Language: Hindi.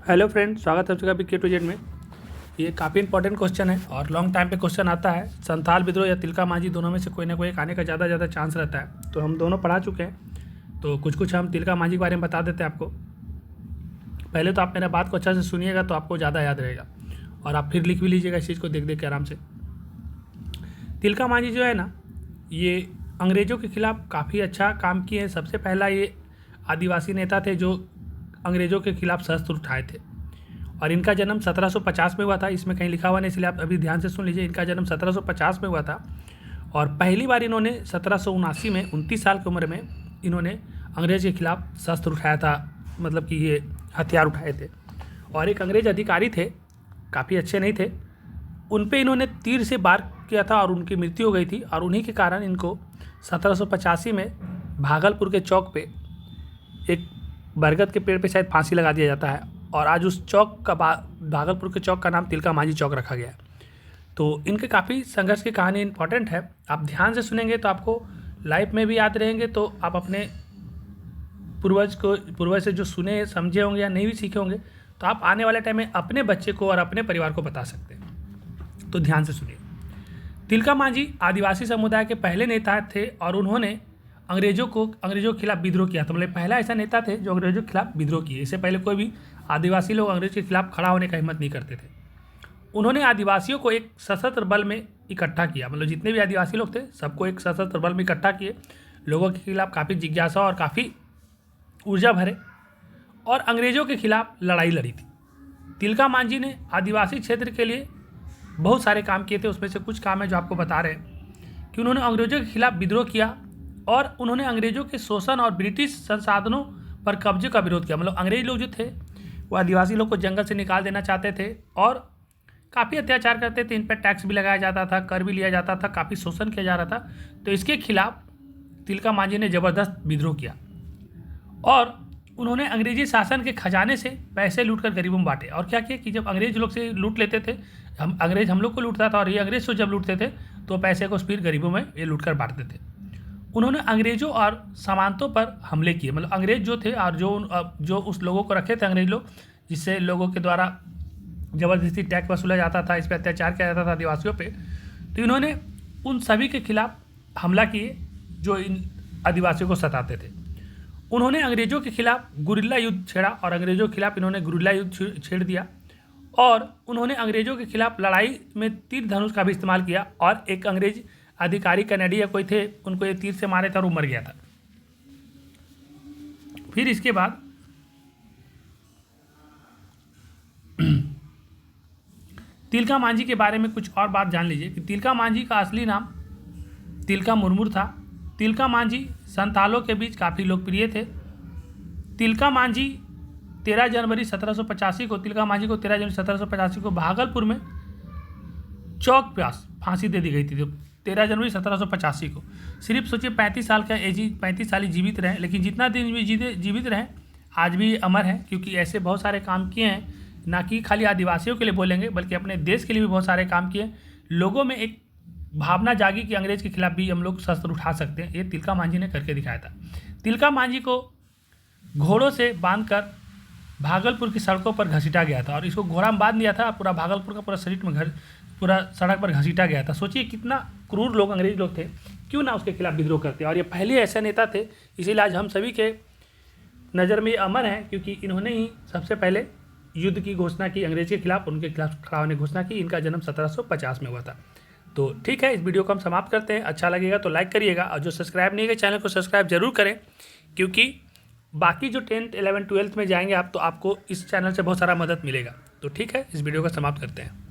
हेलो फ्रेंड, स्वागत है आपका के टू जेड में। ये काफ़ी इंपॉर्टेंट क्वेश्चन है और लॉन्ग टाइम पे क्वेश्चन आता है। संथाल विद्रोह या तिलका मांझी दोनों में से कोई ना कोई एक आने का ज़्यादा चांस रहता है। तो हम दोनों पढ़ा चुके हैं, तो कुछ हम तिलका मांझी के बारे में बता देते हैं आपको। पहले तो आप मेरा बात को अच्छा से सुनिएगा तो आपको ज़्यादा याद रहेगा और आप फिर लिख भी लीजिएगा इस चीज़ को देख के आराम से। तिलका मांझी जो है ना, ये अंग्रेज़ों के खिलाफ़ काफ़ी अच्छा काम किए हैं। सबसे पहला ये आदिवासी नेता थे जो अंग्रेज़ों के खिलाफ़ शस्त्र उठाए थे और इनका जन्म 1750 में हुआ था। इसमें कहीं लिखा हुआ नहीं, इसलिए आप अभी ध्यान से सुन लीजिए। इनका जन्म 1750 में हुआ था और पहली बार इन्होंने 1779 में 29 साल की उम्र में इन्होंने अंग्रेज़ के खिलाफ़ शस्त्र उठाया था, मतलब कि ये हथियार उठाए थे। और एक अंग्रेज़ अधिकारी थे, काफ़ी अच्छे नहीं थे, उन पे इन्होंने तीर से वार किया था और उनकी मृत्यु हो गई थी। और उन्हीं के कारण इनको 1785 में भागलपुर के चौक पे एक बरगद के पेड़ पे शायद फांसी लगा दिया जाता है और आज उस चौक का भागलपुर के चौक का नाम तिलका मांझी चौक रखा गया है। तो इनके काफ़ी संघर्ष की कहानी इंपॉर्टेंट है। आप ध्यान से सुनेंगे तो आपको लाइफ में भी याद रहेंगे। तो आप अपने पूर्वज से जो सुने समझे होंगे या नहीं भी सीखे होंगे तो आप आने वाले टाइम में अपने बच्चे को और अपने परिवार को बता सकते हैं। तो ध्यान से सुनिए। तिलका मांझी आदिवासी समुदाय के पहले नेता थे और उन्होंने अंग्रेज़ों के खिलाफ विद्रोह किया था। मतलब पहला ऐसा नेता थे जो अंग्रेज़ों के खिलाफ विद्रोह किए। इससे पहले कोई भी आदिवासी लोग अंग्रेज़ के खिलाफ खड़ा होने का हिम्मत नहीं करते थे। उन्होंने आदिवासियों को एक सशस्त्र बल में इकट्ठा किया। मतलब जितने भी आदिवासी लोग थे सबको एक सशस्त्र बल में इकट्ठा किए। लोगों के खिलाफ काफ़ी जिज्ञासा और काफ़ी ऊर्जा भरे और अंग्रेज़ों के खिलाफ लड़ाई लड़ी थी। तिलका मांझी ने आदिवासी क्षेत्र के लिए बहुत सारे काम किए थे। उसमें से कुछ काम है जो आपको बता रहे हैं कि उन्होंने अंग्रेज़ों के खिलाफ विद्रोह किया और उन्होंने अंग्रेज़ों के शोषण और ब्रिटिश संसाधनों पर कब्जे का विरोध किया। मतलब अंग्रेज़ लोग जो थे वो आदिवासी लोग को जंगल से निकाल देना चाहते थे और काफ़ी अत्याचार करते थे। इन पर टैक्स भी लगाया जाता था, कर भी लिया जाता था, काफ़ी शोषण किया जा रहा था। तो इसके खिलाफ तिलका मांझी ने ज़बरदस्त विद्रोह किया और उन्होंने अंग्रेजी शासन के खजाने से पैसे लूट कर गरीबों में बांटे। और क्या किया कि जब अंग्रेज लोग से लूट लेते थे, अंग्रेज हम लोग को लूटता था और ये अंग्रेज से जब लूटते थे तो पैसे को फिर गरीबों में ये लूट कर बांटते थे। उन्होंने अंग्रेज़ों और सामंतों पर हमले किए। मतलब अंग्रेज़ जो थे और जो उस लोगों को रखे थे अंग्रेज लोग, जिससे लोगों के द्वारा ज़बरदस्ती टैक्स वसूला जाता था, इस पर अत्याचार किया जाता था आदिवासियों पे। तो इन्होंने उन सभी के खिलाफ हमला किए जो इन आदिवासियों को सताते थे। उन्होंने अंग्रेज़ों के खिलाफ गुरिल्ला युद्ध छेड़ा और अंग्रेज़ों के खिलाफ इन्होंने गुरिल्ला युद्ध छेड़ दिया और उन्होंने अंग्रेज़ों के खिलाफ लड़ाई में तीर धनुष का भी इस्तेमाल किया। और एक अंग्रेज अधिकारी कनाडिया कोई थे, उनको ये तीर से मारे थे और वो मर गया था। फिर इसके बाद तिलका मांझी के बारे में कुछ और बात जान लीजिए कि तिलका मांझी का असली नाम तिलका मुर्मुर था। तिलका मांझी संतालों के बीच काफ़ी लोकप्रिय थे। तिलका मांझी 13 जनवरी 1785 को तिलका मांझी को 13 जनवरी 1785 को भागलपुर में चौक पास फांसी दे दी गई थी। 13 जनवरी 1785 को। सिर्फ सोचिए 35 साल का एज, 35 साल ही जीवित रहे, लेकिन जितना दिन भी जीवित रहे आज भी अमर हैं क्योंकि ऐसे बहुत सारे काम किए हैं। ना कि खाली आदिवासियों के लिए बोलेंगे बल्कि अपने देश के लिए भी बहुत सारे काम किए। लोगों में एक भावना जागी कि अंग्रेज के खिलाफ भी हम लोग शस्त्र उठा सकते हैं। ये तिलका मांझी ने करके दिखाया था। तिलका मांझी को घोड़ों से बांधकर भागलपुर की सड़कों पर घसीटा गया था और इसको घोड़ा में बांध दिया था। पूरा भागलपुर का पूरा शरीर में पूरा सड़क पर घसीटा गया था। सोचिए कितना क्रूर लोग अंग्रेज लोग थे, क्यों ना उसके खिलाफ विद्रोह करते। और ये पहले ऐसे नेता थे, इसीलिए आज हम सभी के नज़र में ये अमर हैं क्योंकि इन्होंने ही सबसे पहले युद्ध की घोषणा की अंग्रेज के खिलाफ, उनके खिलाफ खड़ा होने की घोषणा की। इनका जन्म 1750 में हुआ था। तो ठीक है, इस वीडियो को हम समाप्त करते हैं। अच्छा लगेगा तो लाइक करिएगा और जो सब्सक्राइब नहीं किया चैनल को सब्सक्राइब जरूर करें क्योंकि बाकी जो 10th 11th 12th में जाएंगे आप तो आपको इस चैनल से बहुत सारा मदद मिलेगा। तो ठीक है, इस वीडियो को समाप्त करते हैं।